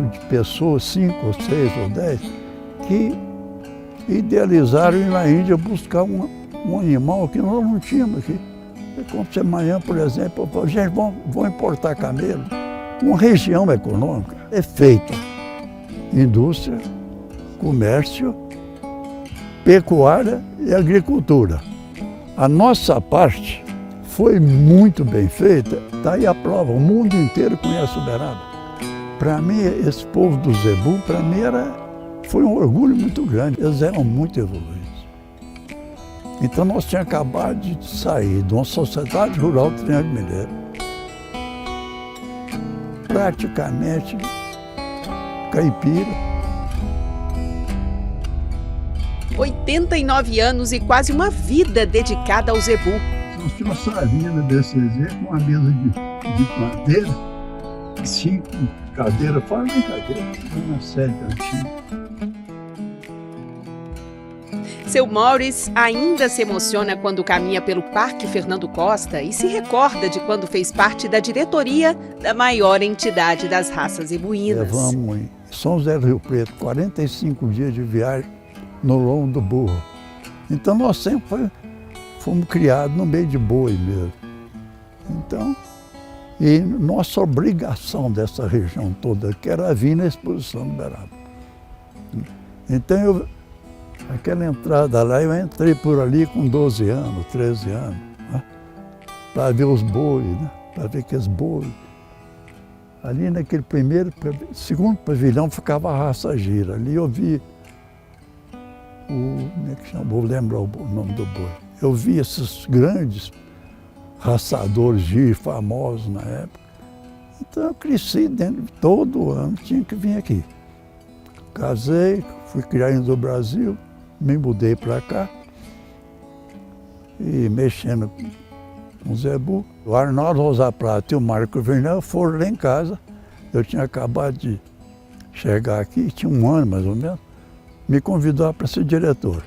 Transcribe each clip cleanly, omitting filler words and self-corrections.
conjunto de pessoas, 5 ou 6 ou 10, que idealizaram ir na Índia buscar um animal que nós não tínhamos aqui. Como se amanhã, por exemplo, gente, vão importar camelo. Uma região econômica é feita indústria, comércio, pecuária e agricultura. A nossa parte foi muito bem feita, está aí a prova, o mundo inteiro conhece Uberaba. Para mim, esse povo do Zebu, para mim foi um orgulho muito grande, eles eram muito evoluídos. Então nós tínhamos acabado de sair de uma sociedade rural do Triângulo Mineiro, praticamente caipira. 89 anos e quase uma vida dedicada ao Zebu. Nós tínhamos uma salinha da BCZ com uma mesa de madeira, 5 cadeiras, fora brincadeira, uma série antiga. Seu Maurício ainda se emociona quando caminha pelo Parque Fernando Costa e se recorda de quando fez parte da diretoria da maior entidade das raças zebuínas. Levamos em São José do Rio Preto 45 dias de viagem no lombo do burro. Então nós sempre fomos criados no meio de boi mesmo. Então, e nossa obrigação dessa região toda que era vir na exposição do Uberaba. Então aquela entrada lá, eu entrei por ali com 12 anos, 13 anos, né? Para ver os bois, né? Para ver aqueles bois. Ali naquele segundo pavilhão ficava a raça gira. Ali eu vi como é que chama? Vou lembrar o nome do boi. Eu vi esses grandes raçadores giro famosos na época. Então eu cresci dentro, todo ano tinha que vir aqui. Casei, fui criado no Brasil, me mudei para cá e mexendo com o Zebu. O Arnaldo Rosa Prata e o Marco Vernel foram lá em casa. Eu tinha acabado de chegar aqui, tinha um ano mais ou menos, me convidou para ser diretor.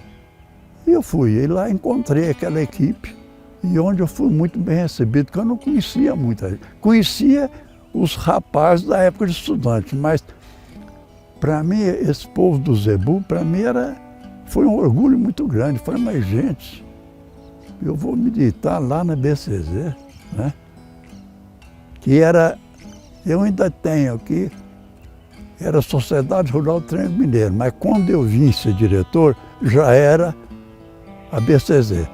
E eu fui, e lá encontrei aquela equipe, e onde eu fui muito bem recebido, porque eu não conhecia muita gente. Conhecia os rapazes da época de estudante, mas para mim, esse povo do Zebu, para mim foi um orgulho muito grande. Falei, mas gente, eu vou militar lá na BCZ, né? Que eu ainda tenho aqui, era a Sociedade Rural do Triângulo Mineiro, mas quando eu vim ser diretor, já era a BCZ.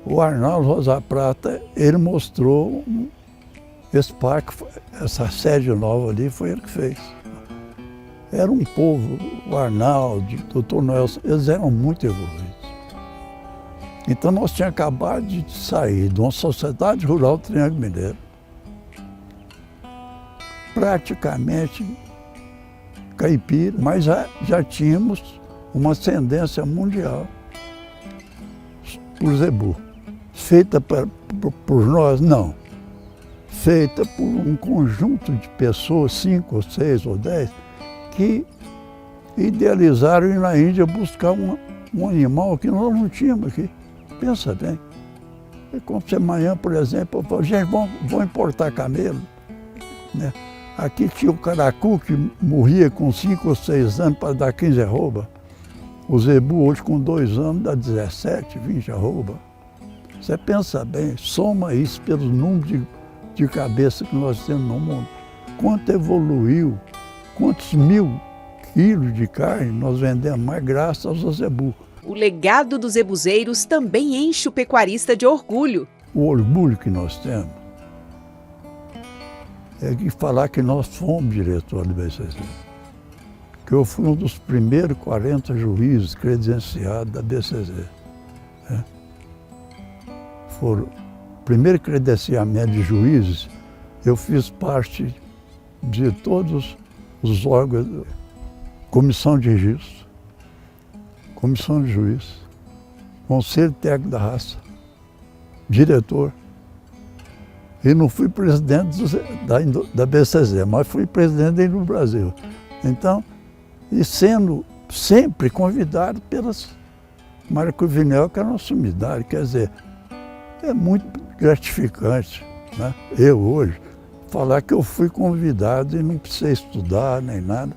O Arnaldo Rosa Prata, ele mostrou esse parque, essa sede nova ali, foi ele que fez. Era um povo, o Arnaldo, o Dr. Nelson, eles eram muito evoluídos. Então nós tínhamos acabado de sair de uma sociedade rural do Triângulo Mineiro, praticamente caipira, mas já tínhamos uma ascendência mundial por Zebu. Feita por nós, não. Feita por um conjunto de pessoas, 5 ou 6 ou 10, que idealizaram ir na Índia buscar um animal que nós não tínhamos aqui. Pensa bem. É como se amanhã, por exemplo, eu falo, gente, vão importar camelo, né? Aqui tinha o caracu que morria com 5 ou 6 anos para dar 15 arroba. O zebu hoje com 2 anos dá 17, 20 arroba. Você pensa bem, soma isso pelos números de cabeça que nós temos no mundo. Quanto evoluiu, quantos mil quilos de carne nós vendemos mais graças ao zebu. O legado dos zebuzeiros também enche o pecuarista de orgulho. O orgulho que nós temos é de falar que nós fomos diretor do BCZ. Que eu fui um dos primeiros 40 juízes credenciados da BCZ. Né? Foi o primeiro credenciamento de juízes, eu fiz parte de todos os órgãos, comissão de registro, comissão de juiz, conselho técnico da raça, diretor. E não fui presidente da BCZ, mas fui presidente do Brasil. Então, e sendo sempre convidado pelas Marco Vinel, que era uma sumidade, quer dizer, é muito gratificante, né? Eu hoje falar que eu fui convidado e não precisei estudar nem nada.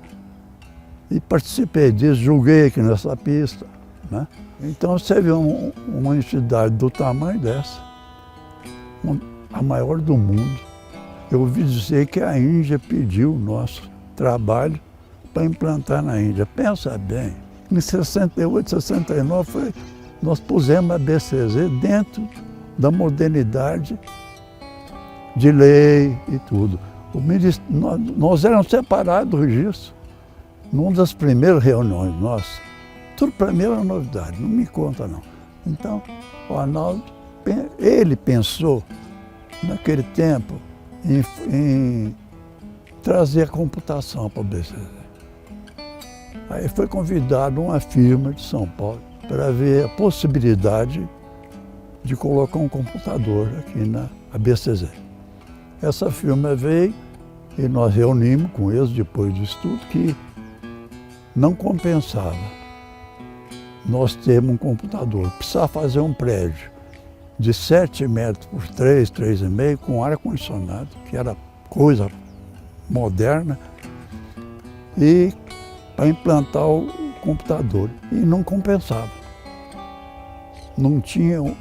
E participei disso, julguei aqui nessa pista, né? Então você vê uma entidade do tamanho dessa, a maior do mundo. Eu ouvi dizer que a Índia pediu o nosso trabalho para implantar na Índia. Pensa bem, em 68, 69, nós pusemos a BCZ dentro da modernidade de lei e tudo. Nós éramos separados do registro. Numa das primeiras reuniões nossas, tudo para mim era novidade, não me conta não. Então, o Arnaldo, ele pensou, naquele tempo, em trazer a computação para o BCZ. Aí foi convidado uma firma de São Paulo para ver a possibilidade de colocar um computador aqui na BCZ. Essa firma veio e nós reunimos com eles depois do estudo que não compensava nós termos um computador. Precisava fazer um prédio de 7 metros por 3, 3,5, com ar-condicionado, que era coisa moderna, e para implantar o computador. E não compensava. Não tinha o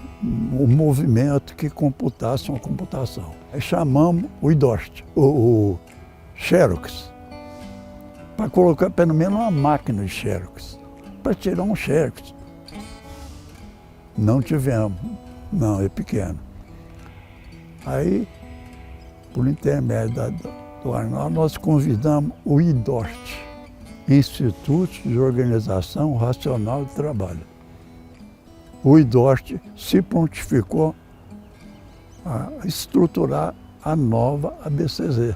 movimento que computasse uma computação. Aí chamamos o IDOST, o Xerox, para colocar pelo menos uma máquina de Xerox, para tirar um Xerox. Não tivemos, não, é pequeno. Aí, por intermédio do Arnaldo, nós convidamos o IDOST, Instituto de Organização Racional de Trabalho. O IDOST se prontificou a estruturar a nova ABCZ,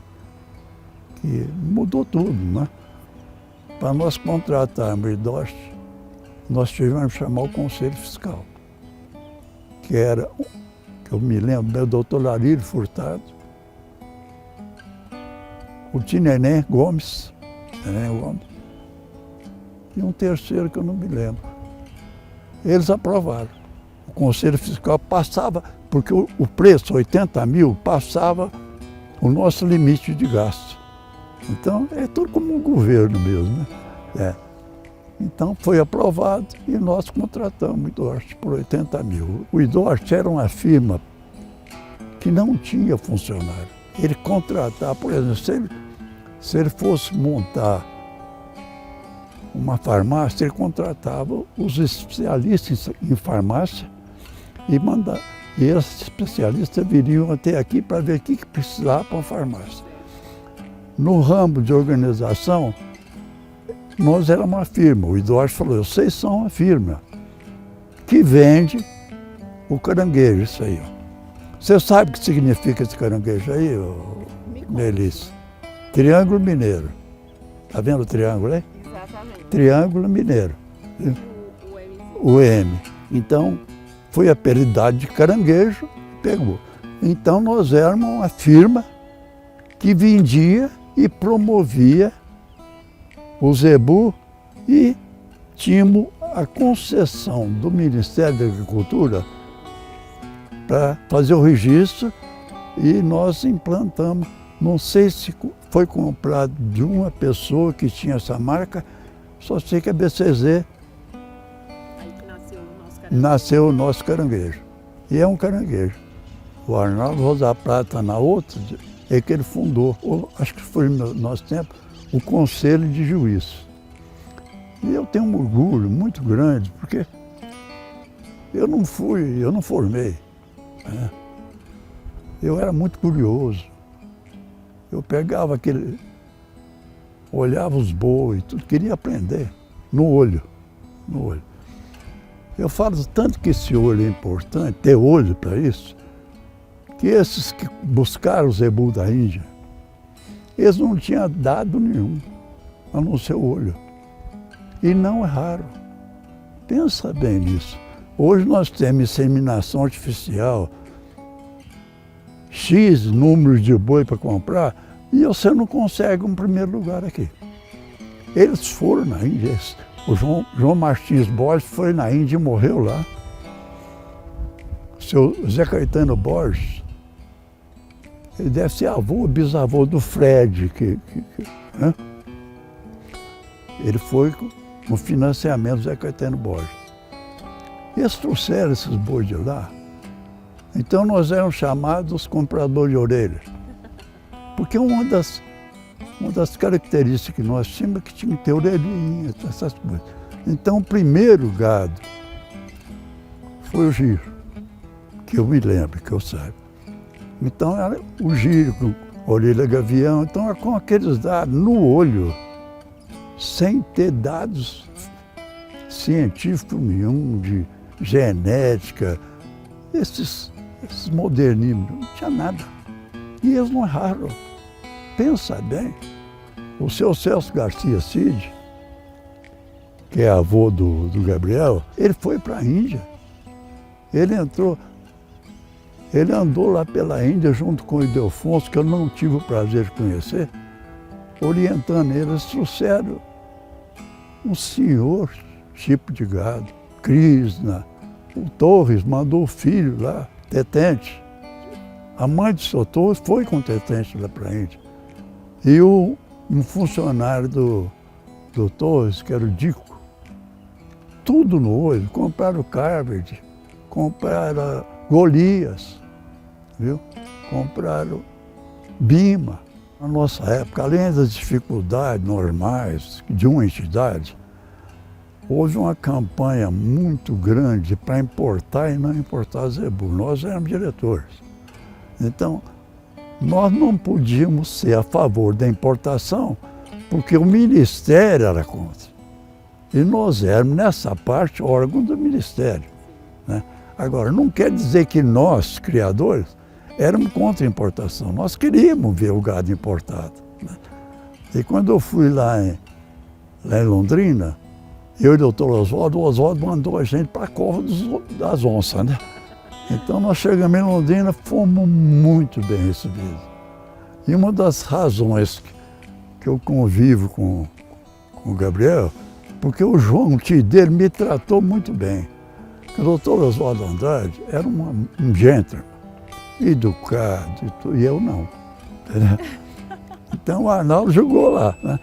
que mudou tudo, né? Para nós contratarmos o IDOST, nós tivemos que chamar o Conselho Fiscal, que era, que eu me lembro, meu doutor Larírio Furtado, o Tineném Gomes, e um terceiro que eu não me lembro. Eles aprovaram. O Conselho Fiscal passava, porque o preço, 80 mil, passava o nosso limite de gasto. Então, é tudo como um governo mesmo, né? Então, foi aprovado e nós contratamos o IDOST por 80 mil. O IDOST era uma firma que não tinha funcionário. Ele contratava, por exemplo, se ele fosse montar uma farmácia, ele contratava os especialistas em farmácia e esses especialistas viriam até aqui para ver o que precisava para a farmácia. No ramo de organização, nós éramos uma firma. O IDOST falou, vocês são uma firma que vende o caranguejo, isso aí. Ó. Você sabe o que significa esse caranguejo aí, Melissa? Triângulo Mineiro. Está vendo o triângulo aí? Exatamente. Triângulo Mineiro. O M. Então, foi a apelidade de caranguejo, pegou. Então, nós éramos uma firma que vendia e promovia o zebu e tínhamos a concessão do Ministério da Agricultura para fazer o registro e nós implantamos. Não sei se foi comprado de uma pessoa que tinha essa marca, só sei que a BCZ aí que nasceu o nosso caranguejo. E é um caranguejo. O Arnaldo Rosa Prata, na outra, é que ele fundou, acho que foi no nosso tempo, o Conselho de Juízes. E eu tenho um orgulho muito grande, porque eu não formei. Né? Eu era muito curioso. Eu pegava olhava os bois, tudo, queria aprender, no olho. Eu falo tanto que esse olho é importante, ter olho para isso, que esses que buscaram o zebu da Índia, eles não tinham dado nenhum, a não ser o olho. E não é raro. Pensa bem nisso. Hoje nós temos inseminação artificial, X números de boi para comprar, e você não consegue um primeiro lugar aqui. Eles foram na Índia. O João Martins Borges foi na Índia e morreu lá. O seu Zé Caetano Borges Ele deve ser avô, bisavô do Fred, né? Ele foi com financiamento do Zé Caetano Borges. Eles trouxeram esses bois de lá. Então nós éramos chamados compradores de orelhas. Porque uma das características que nós tínhamos é que tinha que ter orelhinha, essas coisas. Então o primeiro gado foi o giro, que eu me lembro, que eu saiba. Então era o giro com orelha gavião, então era com aqueles dados no olho, sem ter dados científicos nenhum, de genética, esses modernismos, não tinha nada. E eles não erraram. Pensa bem, o seu Celso Garcia Cid, que é avô do Gabriel, ele foi para a Índia. Ele andou lá pela Índia junto com o Ildefonso, que eu não tive o prazer de conhecer, orientando eles. Eles trouxeram um senhor tipo de gado, Krishna. O Torres mandou o filho lá, Tetente. A mãe do seu Torres foi com o Tetente lá para a Índia. E um funcionário do Torres, que era o Dico, tudo no olho, compraram Carved, compraram Golias, viu? Compraram Bima. Na nossa época, além das dificuldades normais de uma entidade, houve uma campanha muito grande para importar e não importar zebu. Nós éramos diretores. Então, nós não podíamos ser a favor da importação, porque o Ministério era contra. E nós éramos, nessa parte, órgão do Ministério, né? Agora, não quer dizer que nós, criadores, éramos contra a importação. Nós queríamos ver o gado importado, né? E quando eu fui lá em Londrina, eu e o doutor Oswaldo, o Oswaldo mandou a gente para a cova das onças, né? Então nós chegamos em Londrina, fomos muito bem recebidos. E uma das razões que eu convivo com o Gabriel, porque o João, o tio dele, me tratou muito bem. O doutor Oswaldo Andrade era um gentleman, educado, e eu não. Entendeu? Então o Arnaldo jogou lá, né?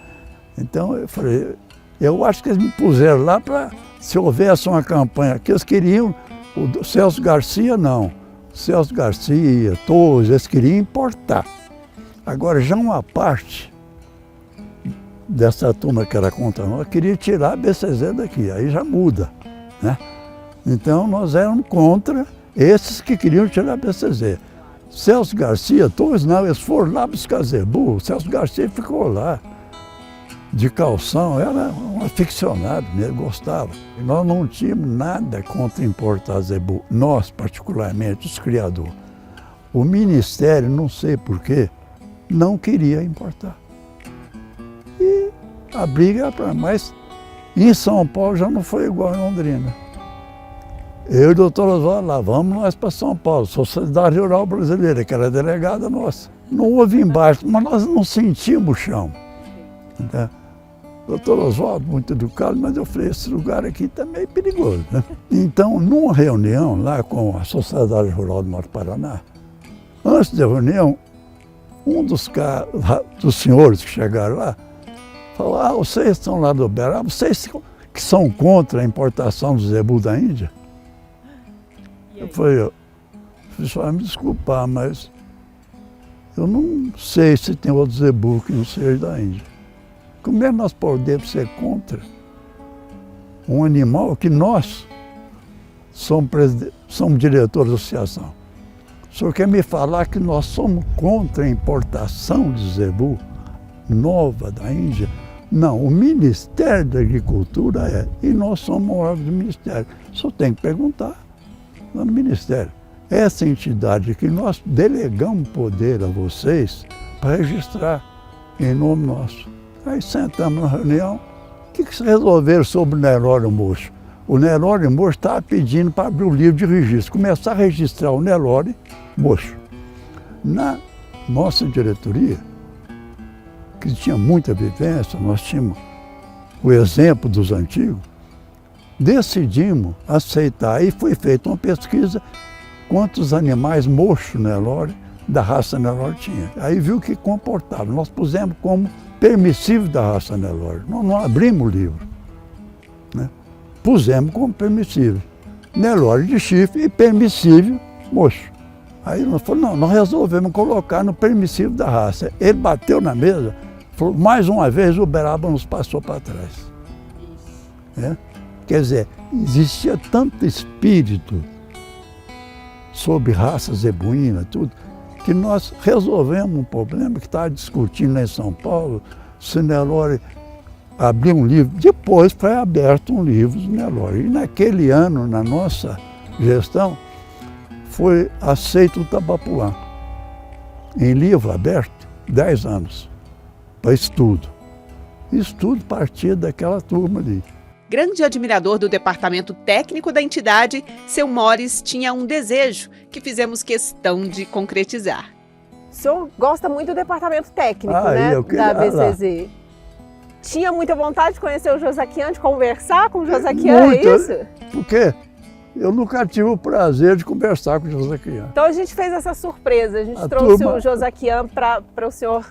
Então eu falei, eu acho que eles me puseram lá para, se houvesse uma campanha, que eles queriam, o Celso Garcia não. Celso Garcia, Torres, eles queriam importar. Agora já uma parte dessa turma que era contra nós, queria tirar a BCZ daqui, aí já muda, né? Então nós éramos contra esses que queriam tirar a BCZ. Celso Garcia, Torres não, eles foram lá buscar zebu. Celso Garcia ficou lá, de calção, era um aficionado mesmo, gostava. E nós não tínhamos nada contra importar zebu, nós particularmente, os criadores. O Ministério, não sei porquê, não queria importar. E a briga era para mais. Em São Paulo já não foi igual em Londrina. Eu e o doutor Oswaldo lá, vamos nós para São Paulo, Sociedade Rural Brasileira, que era delegada nossa. Não houve embaixo, mas nós não sentimos o chão. Entendeu? Doutor Oswaldo, muito educado, mas eu falei, esse lugar aqui está meio perigoso, né? Então, numa reunião lá com a Sociedade Rural do Norte Paraná, antes da reunião, um dos senhores que chegaram lá, falou, vocês estão lá do Uberaba, vocês que são contra a importação do zebu da Índia? Eu falei, vai me desculpar, mas eu não sei se tem outro zebu que não seja da Índia. Como é que nós podemos ser contra um animal que nós somos diretores da associação? O senhor quer me falar que nós somos contra a importação de zebu nova da Índia? Não, o Ministério da Agricultura é, e nós somos um órgão do Ministério. Só tem que perguntar no Ministério. Essa entidade que nós delegamos poder a vocês para registrar em nome nosso. Aí sentamos na reunião, o que vocês resolveram sobre o Nelório Mocho? O Nelório Mocho estava pedindo para abrir o livro de registro, começar a registrar o Nelório Mocho. Na nossa diretoria, que tinha muita vivência, nós tínhamos o exemplo dos antigos, decidimos aceitar. Aí foi feita uma pesquisa, quantos animais mochos Nelório da raça Nelore tinha. Aí viu que comportava. Nós pusemos como permissível da raça Nelore. Nós não abrimos o livro, né? Pusemos como permissível. Nelore de chifre e permissível mocho. Aí nós falamos, não, nós resolvemos colocar no permissível da raça. Ele bateu na mesa, falou, mais uma vez o Uberaba nos passou para trás. É? Quer dizer, existia tanto espírito sobre raça zebuína, tudo, que nós resolvemos um problema que estava discutindo lá em São Paulo, se Nelore abriu um livro. Depois foi aberto um livro do Nelore. E naquele ano, na nossa gestão, foi aceito o Tabapuã, em livro aberto, 10 anos, para estudo. Estudo partia daquela turma ali. Grande admirador do departamento técnico da entidade, seu Mores tinha um desejo que fizemos questão de concretizar. O senhor gosta muito do departamento técnico, né, da BCZ. Tinha muita vontade de conhecer o Josaquian, de conversar com o Josaquian, é isso? Porque eu nunca tive o prazer de conversar com o Josaquian. Então a gente fez essa surpresa, a gente trouxe o Josaquian para o senhor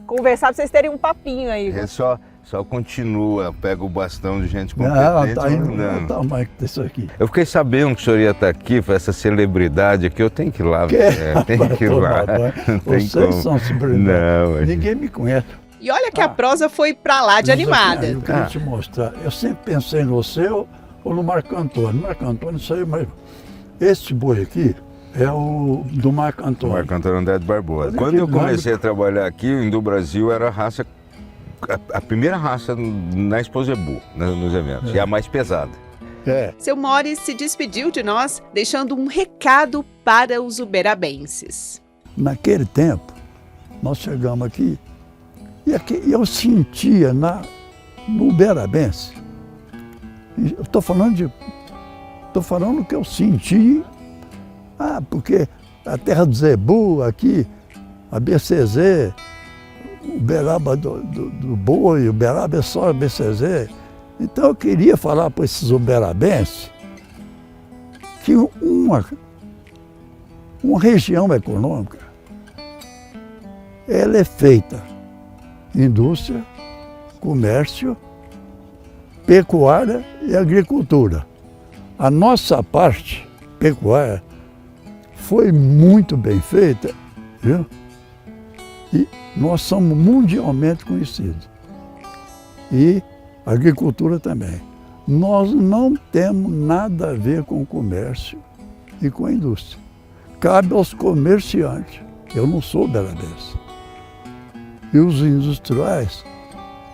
conversar, para vocês terem um papinho aí. É só continua, pega o bastão de gente competente. Tá indo no tamanho disso aqui. Eu fiquei sabendo que o senhor ia estar aqui, para essa celebridade aqui, eu tenho que ir lá. Tem que ir lá. Vocês são celebridades. Não, ninguém me conhece. E olha que a prosa foi pra lá de animada. Eu queria te mostrar. Eu sempre pensei no seu ou no Marco Antônio. Marco Antônio, não sei, mas esse boi aqui é o do Marco Antônio. Marco Antônio André de Barbosa. Quando eu comecei a trabalhar aqui, o Indo-Brasil era a raça, a primeira raça na Expo Zebu, nos eventos, e a mais pesada. Seu Mores se despediu de nós, deixando um recado para os uberabenses. Naquele tempo, nós chegamos aqui, e eu sentia no uberabense, eu estou falando que eu senti, porque a terra do Zebu aqui, a BCZ, o Uberaba do boi, o Uberaba é só a BCZ. Então eu queria falar para esses uberabenses que uma região econômica, ela é feita indústria, comércio, pecuária e agricultura. A nossa parte pecuária foi muito bem feita, viu? E nós somos mundialmente conhecidos. E a agricultura também. Nós não temos nada a ver com o comércio e com a indústria. Cabe aos comerciantes. Eu não sou uberabense. E os industriais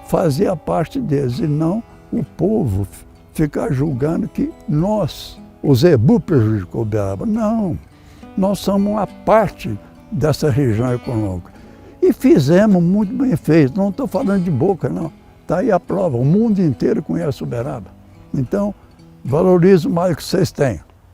faziam parte deles, e não o povo ficar julgando que nós, o Zebu, prejudicou o Uberaba. Não, nós somos uma parte dessa região econômica. E fizemos muito bem feito, não estou falando de boca, não. Está aí a prova, o mundo inteiro conhece o Uberaba. Então, valorizo mais o que vocês têm.